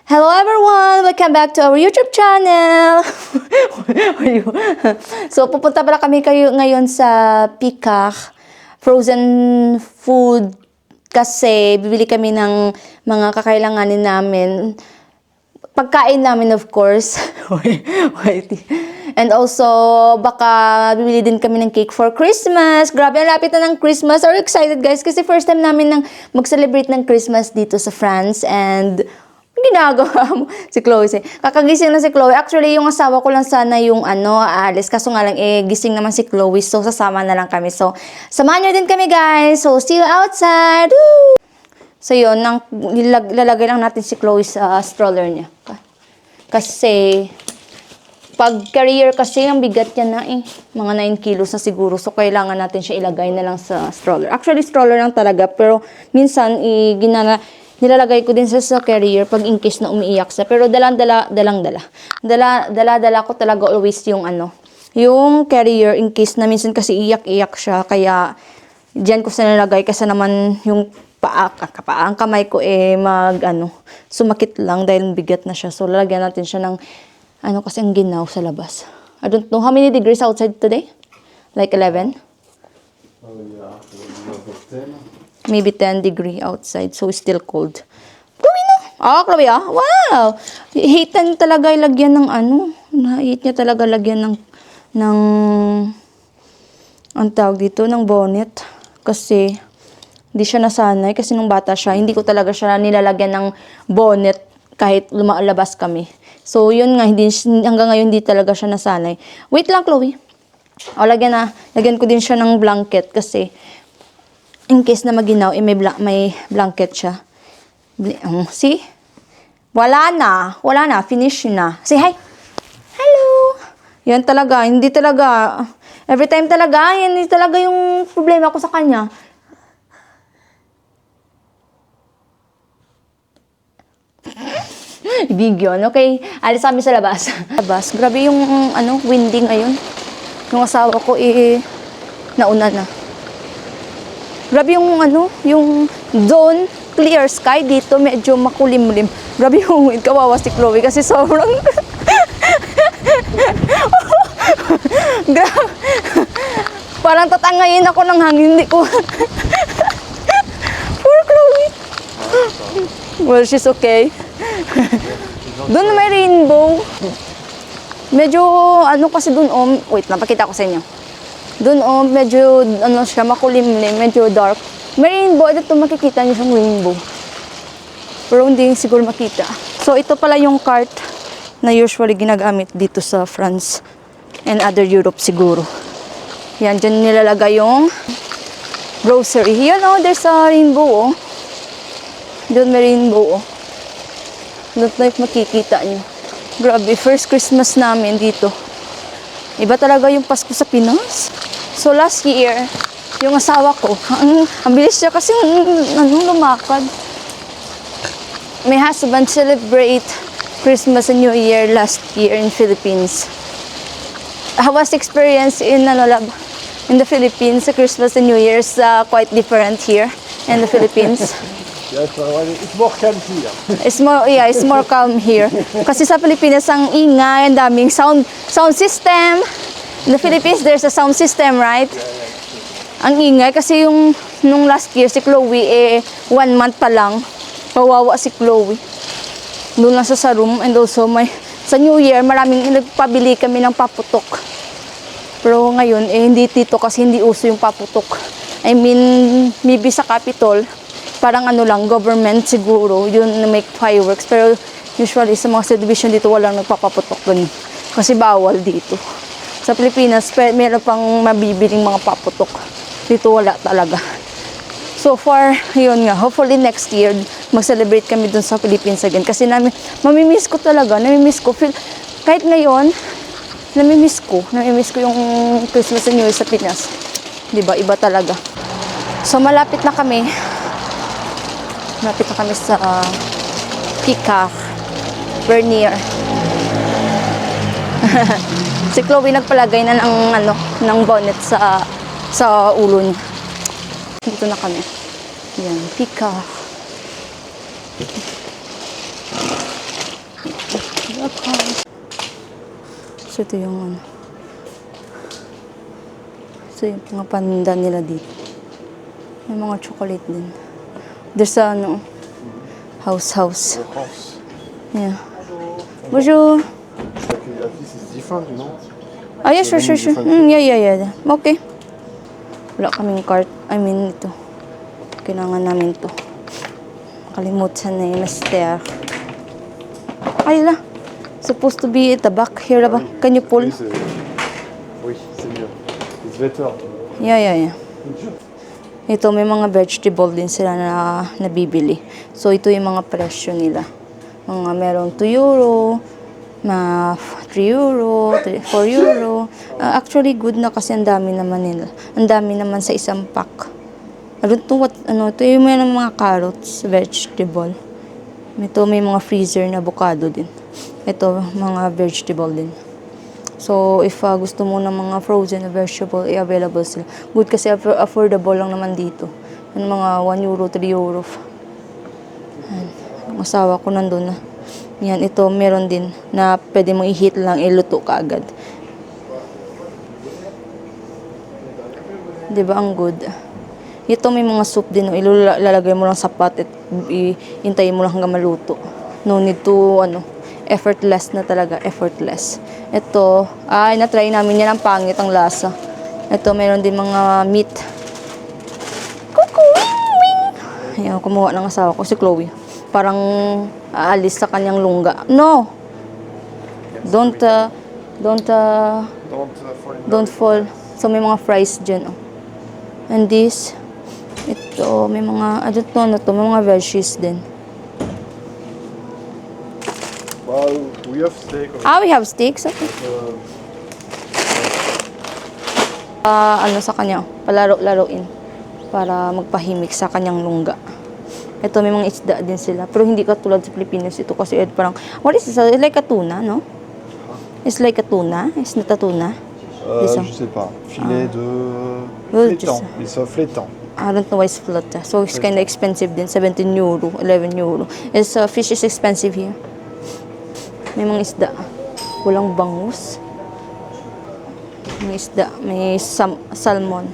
Hello everyone! Welcome back to our YouTube channel! So, pupunta pala kami ngayon sa Peacock Frozen Food kasi bibili kami ng mga kakailanganin namin. Pagkain namin, of course. And also, baka bibili din kami ng cake for Christmas. Grabe, ang lapit na ng Christmas. Are you excited, guys? Kasi first time namin mag-celebrate ng Christmas dito sa France. And ginagawa mo si Chloe. Kakagising na si Chloe. Actually, yung asawa ko lang sana yung aalis. Kaso nga lang, gising naman si Chloe. So, sasama na lang kami. So, samahan nyo din kami, guys. So, see you outside. Woo! So, yun. Lalagay lang natin si Chloe sa stroller niya. Kasi, pag carrier kasi, ang bigat niya na Mga 9 kilos na siguro. So, kailangan natin siya ilagay na lang sa stroller. Actually, stroller lang talaga. Pero, minsan, nilalagay ko din sa carrier pag in case na umiiyak siya. Pero dala ko talaga always yung yung carrier in case na minsan kasi iyak-iyak siya. Kaya diyan ko sa nilagay kasi naman yung ang kamay ko sumakit lang dahil bigat na siya. So lalagyan natin siya ng kasi ang ginaw sa labas. I don't know how many degrees outside today? Like 11? Oh yeah, Maybe 10 degree outside, so still cold. Chloe na! Chloe Wow! Hate niya talaga lagyan ng hate niya talaga lagyan ng ang tawag dito, ng bonnet. Kasi, hindi siya nasanay. Kasi nung bata siya, hindi ko talaga siya nilalagyan ng bonnet kahit lumalabas kami. So, yun nga, hanggang ngayon hindi talaga siya nasanay. Wait lang, Chloe. Lagyan ko din siya ng blanket kasi in case na maginaw, may blanket siya. See? Wala na. Finish na. Say hi. Hello. Yan talaga. Hindi talaga. Every time talaga. Yan talaga yung problema ko sa kanya. Bigyon. Okay. Alis kami sa labas. Grabe yung windy ngayon. Yung asawa ko nauna na. Grabe yung yung zone, clear sky dito, medyo makulimlim. Grabe yung kawawa si Chloe kasi sobrang grabe. Parang tatangayin ako ng hangin, hindi ko. Poor Chloe. Well, she's okay. Doon may rainbow. Medyo kasi doon wait, napakita ko sa inyo. Doon medyo siya makulimlim, medyo dark. May rainbow, ito makikita niyo yung rainbow. Pero hindi siguro makita. So ito pala yung cart na usually ginagamit dito sa France and other Europe siguro. Yan, dyan nilalagay yung grocery. Yan there's a rainbow Doon may rainbow Doon tayo makikita niyo. Grabe, first Christmas namin dito. Iba talaga yung Pasko sa Pinas. So last year, yung asawa ko, ang bilis niya kasi lumakad. My husband celebrate Christmas and New Year last year in Philippines. I was experience in the Philippines, Christmas and New Year is quite different here in the Philippines. It's more calm here. It's more calm here. Kasi sa Pilipinas, ang ingay, ang daming sound system. In the Philippines, there's a sound system, right? Ang ingay kasi nung last year, si Chloe, 1 month pa lang. Kawawa si Chloe. Doon lang sa room. And also, sa New Year, nagpabili kami ng paputok. Pero ngayon, hindi dito kasi hindi uso yung paputok. I mean, maybe sa Capitol, parang government siguro, yun na make fireworks. Pero usually sa mga subdivision dito, walang nagpapaputok ganun. Kasi bawal dito. Sa Pilipinas, meron pang mabibiling mga paputok. Dito wala talaga. So far, yun nga. Hopefully next year, mag-celebrate kami dun sa Philippines again. Kasi mamimiss ko talaga. Kahit ngayon, namimiss ko yung Christmas and New Year sa Pinas. Diba? Iba talaga. So malapit na kami. Malapit na kami sa Peacock Bernier. Si Chloe nagpalagay na ng bonnet sa ulo niya. Dito na kami. Yan, Peacock. So, ito yung ano. So, yung mga paninda nila dito. May mga chocolate din. There's a, ano, house. France. Yeah. Bonjour. Okay, at least it's different, you know. Ah, yeah, sure. Yeah. Okay. Wala kaming cart. I mean, ito. Kailangan namin to. Kalimutan na yung master. Ay, la. Supposed to be at the back here, ba? Can you pull? Oui, c'est mieux. It's better. Yeah. Ito, may mga vegetable din sila na nabibili. So, ito yung mga presyo nila. Mga merong 2 euro, na 3 euro, 4 euro. Actually, good na kasi ang dami naman nila. Ang dami naman sa isang pack. Ito yung mga carrots, vegetable. Ito, may mga freezer na avocado din. Ito, mga vegetable din. So, if gusto mo ng mga frozen na vegetable, available sila. Good kasi affordable lang naman dito. Yung mga 1 euro, 3 euro. Ayan. Ang asawa ko nandun na. Yan, ito meron din na pwede mong i-heat lang, iluto ka agad. Diba ang good? Ito may mga soup din, ilalagay mo lang sa pot at iintayin mo lang hanggang maluto. No need to, effortless na talaga, effortless. Ito, na-try namin yan, ang pangit ang lasa. Ito, meron din mga meat. Wing! Ayan, kumuha ng asawa ko, si Chloe. Parang aalis sa kanyang lungga. No! Don't fall. So, may mga fries dyan, oh. And this, ito, may mga, may mga veggies din. Well, we have steak. We have steaks. Okay. Sa kanya, palaro-laruin para magpahimik sa kanyang lungga. Ito, may mga isda din sila. Pero hindi katulad sa Pilipinas. Ito kasi parang, what is this? It's like a tuna, no? It's like a tuna. It's not a tuna. Je sais pas. Filet de flétan. It's a flétan. I don't know why it's flat. So, it's kind of expensive din. 17 euro, 11 euro. Fish is expensive here. May mga isda. Walang bangus. May isda. May salmon.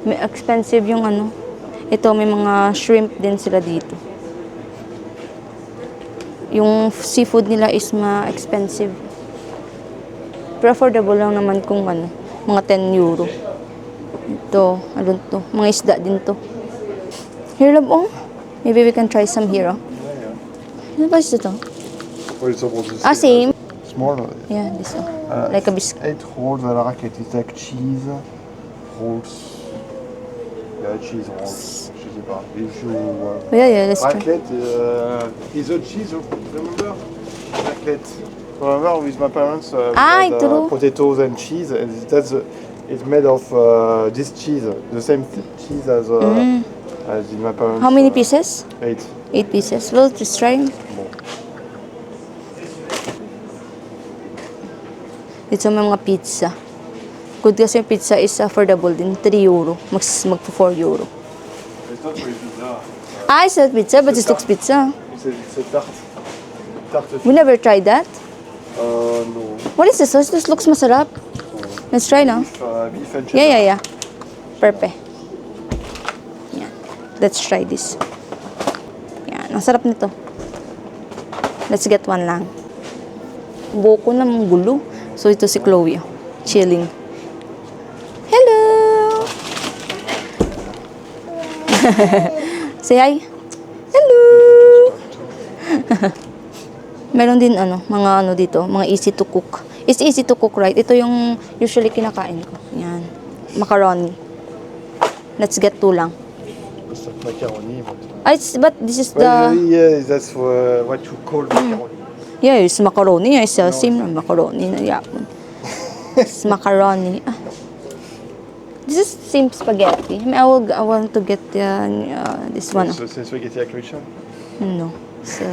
May expensive yung Ito, may mga shrimp din sila dito. Yung seafood nila is expensive. Pero affordable lang naman kung mga 10 euro. Ito, mga isda din to. Here, love, oh. Maybe we can try some here, oh. Ano ba ito? Well, it's about the Same. Small. Yeah, this one. Like a biscuit. 8 rolls à la raquette. It's like cheese rolls. Yeah, cheese rolls. Je sais pas. If you Let's try. raclette is a cheese. Remember raclette. Remember with my parents. True. Potatoes and cheese. And it's made of this cheese. The same cheese as in my parents. How many pieces? 8. 8 pieces. Well, just try. Ito may mga pizza. Good kasi yung pizza is affordable din. 3 euro. Magpo 4 euro. It's not really pizza. It's not pizza, but it looks pizza. It's a tarte. Tarte. We never tried that. No. What is this? This looks masarap. Let's try now. Beef and cheddar. Yeah. Perfect. Yan. Let's try this. Yan. Ang sarap nito. Let's get one lang. Buko na mong gulo. So, ito si Chloe. Chilling. Hello! Say hi. Hello! Meron din mga dito, mga easy to cook. It's easy to cook, right? Ito yung usually kinakain ko. Yan. Macaroni. Let's get 2 lang. It's not macaroni. But this is the... Yeah, that's what you call macaroni. Yeah, it's macaroni. It's same na macaroni na yapon. It's macaroni. This is same spaghetti. I want to get this one. C'est spaghetti à crochet? No, it's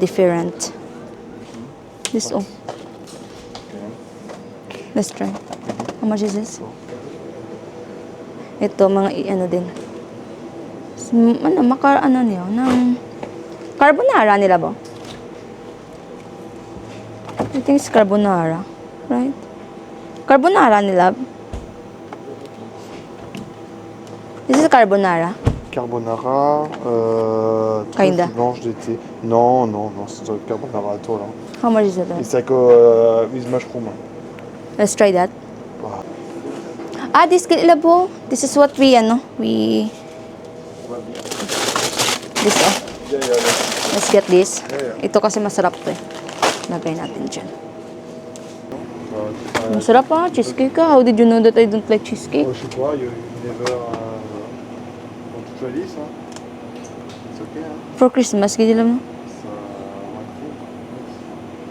different. This Let's try. How much is this? Ito mga din. Niya ng carbonara nila ba? I think it's carbonara, right? Carbonara ni Love. This is carbonara. Carbonara, Kinda. truffe blanche d'été. Non, c'est un carbonara à toi là. How much is it? It's like with mushroom. Let's try that. Wow. Ah, this Labo. This is what we, this, oh. Yeah. Let's get this. Yeah. Ito kasi masarap to eh. Lagay natin dyan. Ouais. Masarap ah, cheesecake ah. How did you know that I don't like cheesecake? Je sais pas, you never. Want to try this? Huh? It's okay. Huh? For Christmas, ganyan lang. It's one thing.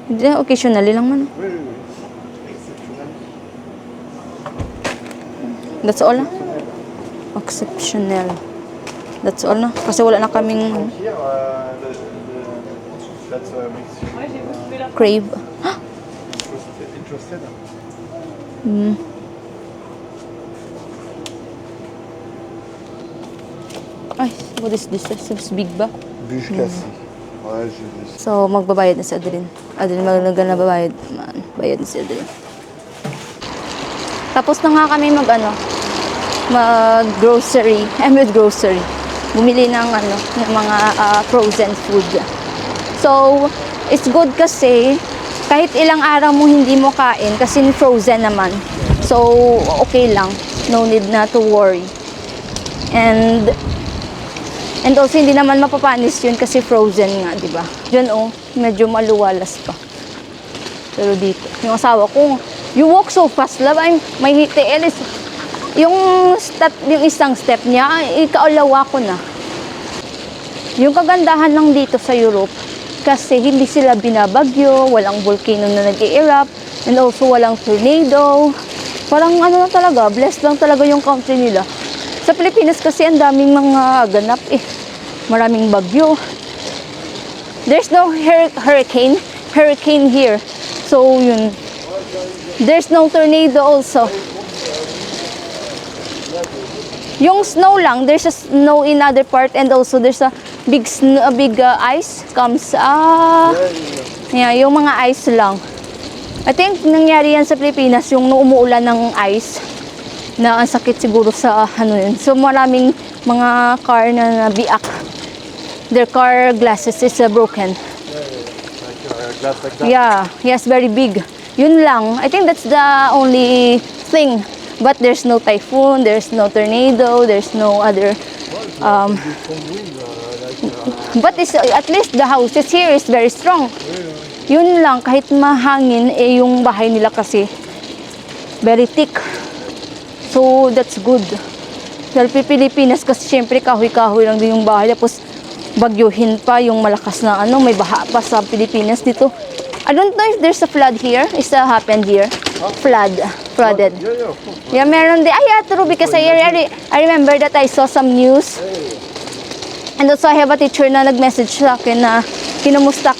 Hindi, occasionally lang man. Oui. Exceptional. That's all ah. Exceptional. That's all na. Kasi wala na kaming Here, that's makes you crave. interested. Ay, what is this? Seems big ba? Bûche cassée. Ouais, j'ai vu ça. So, magbabayad na si Adeline. Adeline, magnaga na babayad. Man, bayad na si Adeline. Tapos na nga kami mag-grocery. Grocery. Bumili ng ng mga frozen food. So, it's good kasi kahit ilang araw mo hindi mo kain kasi frozen naman. So, okay lang. No need na to worry. And also, hindi naman mapapanis yun kasi frozen nga, di ba? Diyan, medyo maluwalas pa. Pero dito, yung asawa ko, you walk so fast, love. May HTL is, yung isang step niya, ikaulawa ko na. Yung kagandahan lang dito sa Europe, kasi hindi sila binabagyo, walang volcano na nag-i-erupt, and also walang tornado. Parang na talaga, blessed lang talaga yung country nila. Sa Pilipinas kasi ang daming mga ganap eh. Maraming bagyo. There's no hurricane here. So yun. There's no tornado also. Yung snow lang, there's a snow in other part and also there's a big ice comes. Yeah, yung mga ice lang. I think nangyari yan sa Pilipinas yung umuulan ng ice. Na ang sakit siguro sa yun. So maraming mga car na nabiak. Their car glasses is broken. Like glass like that. Yeah, yes, very big. Yun lang. I think that's the only thing. But there's no typhoon, there's no tornado, there's no other. But at least the houses here is very strong. Yun lang, kahit mahangin, yung bahay nila kasi very thick. So, that's good. Dahil Pilipinas kasi syempre kahoy-kahoy lang din yung bahay. Tapos, bagyuhin pa yung malakas na may baha pa sa Pilipinas dito. I don't know if there's a flood here. Is that happened here? Flooded. Yeah, meron din. True, because I remember that I saw some news. And also, I have a teacher na nag-message sa akin na kinamusta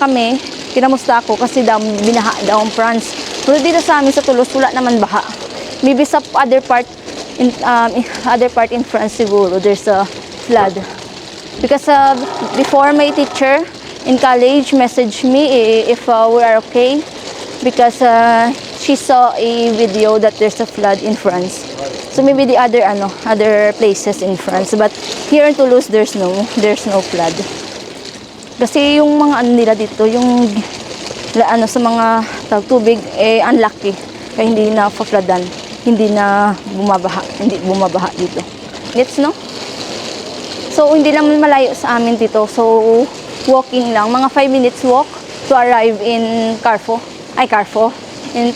ako kasi binaha daw ang France. Pero dito sa amin sa Toulouse, wala naman baha. Maybe sa other part in France siguro there's a flood. Because before my teacher in college messaged me if we are okay because she saw a video that there's a flood in France. So maybe the other places in France, but here in Toulouse there's no flood. Kasi yung mga nila dito, yung sa mga tubig unlucky kaya hindi na pa-floodan. Hindi bumabaha dito. Gets, no? So, hindi naman malayo sa amin dito. So, walking lang. Mga 5 minutes walk to arrive in Carrefour. In,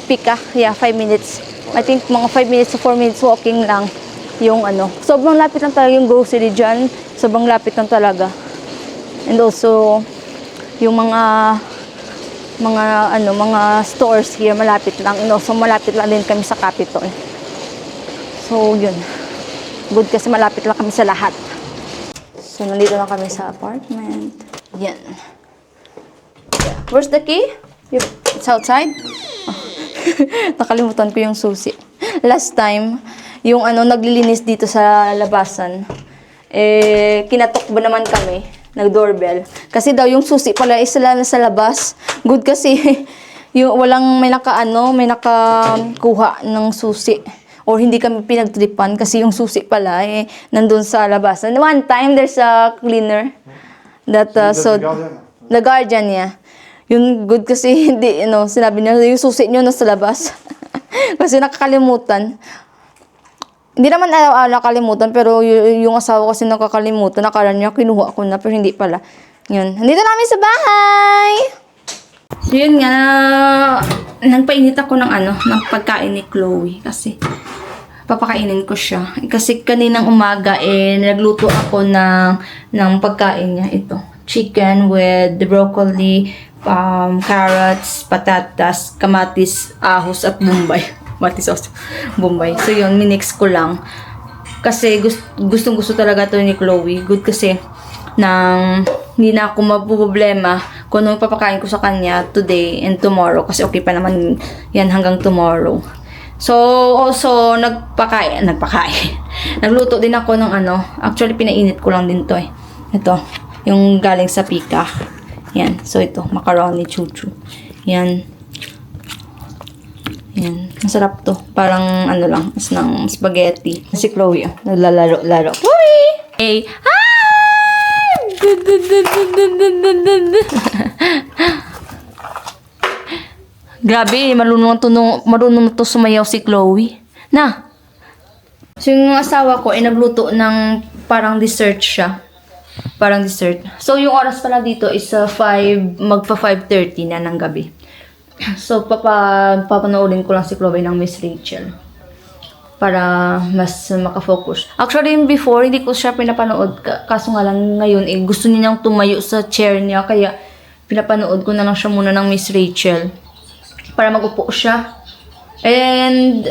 Pika. Yeah, 5 minutes. I think mga 5 minutes to 4 minutes walking lang yung Sobrang lapit lang talaga yung grocery dyan. Sobrang lapit lang talaga. And also, yung mga stores here malapit lang. So malapit lang din kami sa Capitol. So yun. Good kasi malapit lang kami sa lahat. So nandito na kami sa apartment. Yan. Where's the key? It's outside? Oh. Nakalimutan ko yung susi. Last time, yung naglilinis dito sa labasan, kinatok ba naman kami. nag-doorbell. Kasi daw yung susi pala is sa labas. Good kasi yung may nakakuha ng susi. Or hindi kami pinagtripan kasi yung susi pala nandun sa labas. And one time, there's a cleaner that, That's the Guardian. the guardian niya. Yun, good kasi hindi, sinabi niya, yung susi niyo nasa labas. Kasi nakakalimutan. Hindi naman nakalimutan, pero yung asawa kasi nakakalimutan. Nakala niya, kinuha ko na, pero hindi pala. Yun. Nandito namin sa bahay! So, yun nga, nagpainit ako ng ng pagkain ni Chloe. Kasi, papakainin ko siya. Kasi kaninang umaga, nagluto ako ng pagkain niya. Ito, chicken with broccoli, carrots, patatas, kamatis, ahos, at bombay. Kamatis, ahos, bombay. So yun, minix ko lang. Kasi gustong-gusto talaga to ni Chloe. Good kasi hindi na ako mapuproblema kung anong papakain ko sa kanya today and tomorrow. Kasi okay pa naman yan hanggang tomorrow. So, also, nagluto din ako ng actually, pinainit ko lang din to Ito, yung galing sa pika. Yan. So, ito. Macaroni chuchu. Yan. Yan. Masarap to. Parang, lang. Mas ng spaghetti. Si Chloe, naglalaro-laro. Chloe! Hey! Hi! Grabe, marunong to sumayaw si Chloe. Na! So, yung asawa ko, nagluto ng parang dessert siya. Parang dessert. So, yung oras pala dito is magpa 5:30 na ng gabi. So, papanoorin ko lang si Chloe ng Miss Rachel. Para mas makafocus. Actually, before, hindi ko siya pinapanood. Kaso nga lang ngayon, gusto niya niyang tumayo sa chair niya. Kaya, pinapanood ko na lang siya muna ng Miss Rachel. Para magupo siya. And,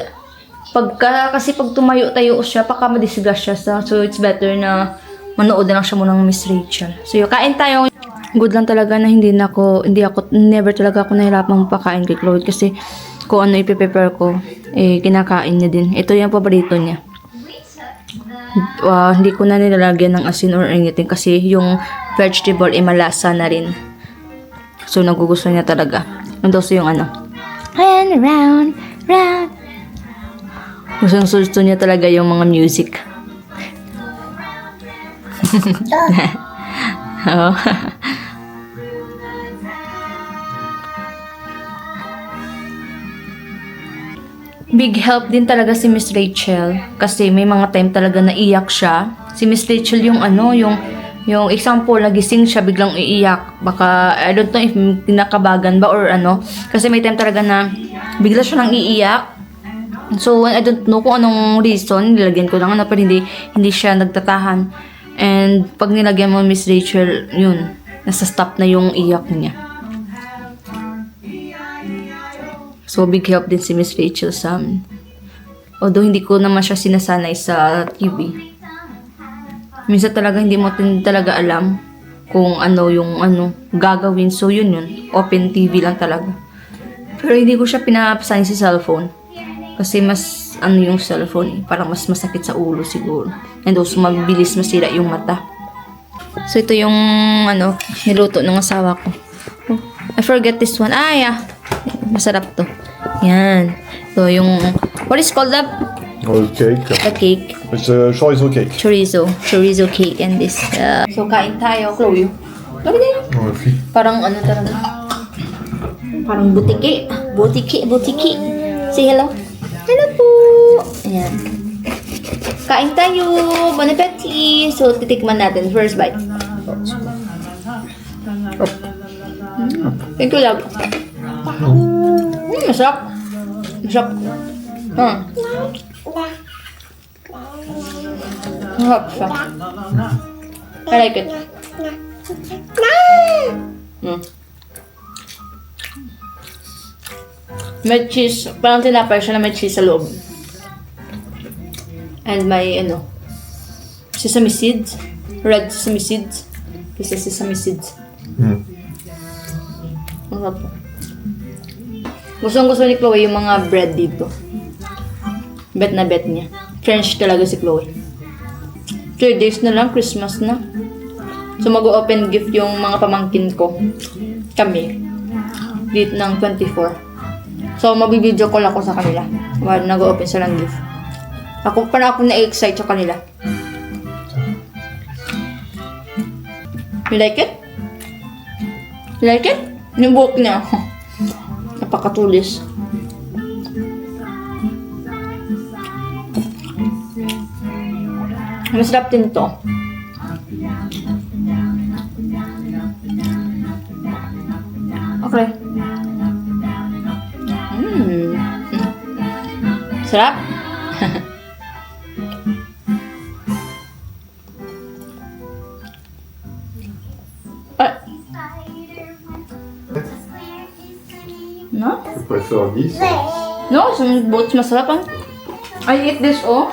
kasi pag tumayo-tayo siya, baka madisgas siya. So, it's better na manood na lang siya muna ng Miss Rachel. So, yun, kain tayo. Good lang talaga na never talaga ako nahirapang pakain kay Chloe kasi kung ano ipiprepare ko, kinakain niya din. Ito yung paborito niya. Hindi ko na nilalagyan ng asin or anything kasi yung vegetable malasa na rin. So, nagugusto niya talaga. And also yung and round. Gusto niya talaga yung mga music. Oh. Big help din talaga si Miss Rachel kasi may mga time talaga na iyak siya. Si Miss Rachel yung yung example, nagising siya biglang iiyak. Baka I don't know if tinakabagan ba or kasi may time talaga na bigla siya nang iiyak. So I don't know kung anong reason, nilagyan ko lang pero hindi siya nagtatahan. And pag nilagyan mo Miss Rachel, yun, nasa stop na yung iyak niya. So, big help din si Miss Rachel sa amin. Although, hindi ko naman siya sinasanay sa TV. Minsan talaga, hindi mo talaga alam kung yung gagawin. So, yun. Open TV lang talaga. Pero hindi ko siya pinapasanay sa cellphone. Kasi mas, yung cellphone, parang mas masakit sa ulo siguro. And also, mabilis masira yung mata. So, ito yung, niluto ng asawa ko. Oh, I forget this one. Yeah. Masarap to. Yan. So, yung, what is called that? Cake. The cake. It's a chorizo cake. Chorizo cake and this. So, kain tayo. Chloe. Chloe din. Parang talaga. Parang butiki. Say hello. Hello po. Ayan. Kain tayo. Bon appetit. So, titikman natin. First bite. Oh. Thank you, love. Masarap. Masarap siya. I like it. May cheese. Parang tinapay siya na may cheese sa loob. And may, sesame seeds. Red sesame seeds. Kasi sesame seeds. Masarap po. Gusto ni Chloe yung mga bread dito. Bet na bet niya. French talaga si Chloe. 3 days na lang, Christmas na. So, mag-open gift yung mga pamangkin ko. Kami. Date ng 24. So, mabibideo call ako sa kanila. While nag-open sila ng gift. Parang ako na-excite sa kanila. You like it? You like it? Yung buhok niya. Napakatulis. Masarap din to. Okay. Sarap. No? Je préfère 10. No, some boats masarap ah. I eat this oh.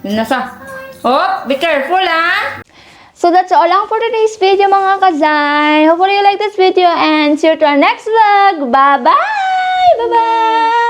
Yun na sa. Oh, be careful ah. So that's all lang for today's video mga kazay. Hopefully you like this video and see you to our next vlog. Bye-bye! Bye-bye!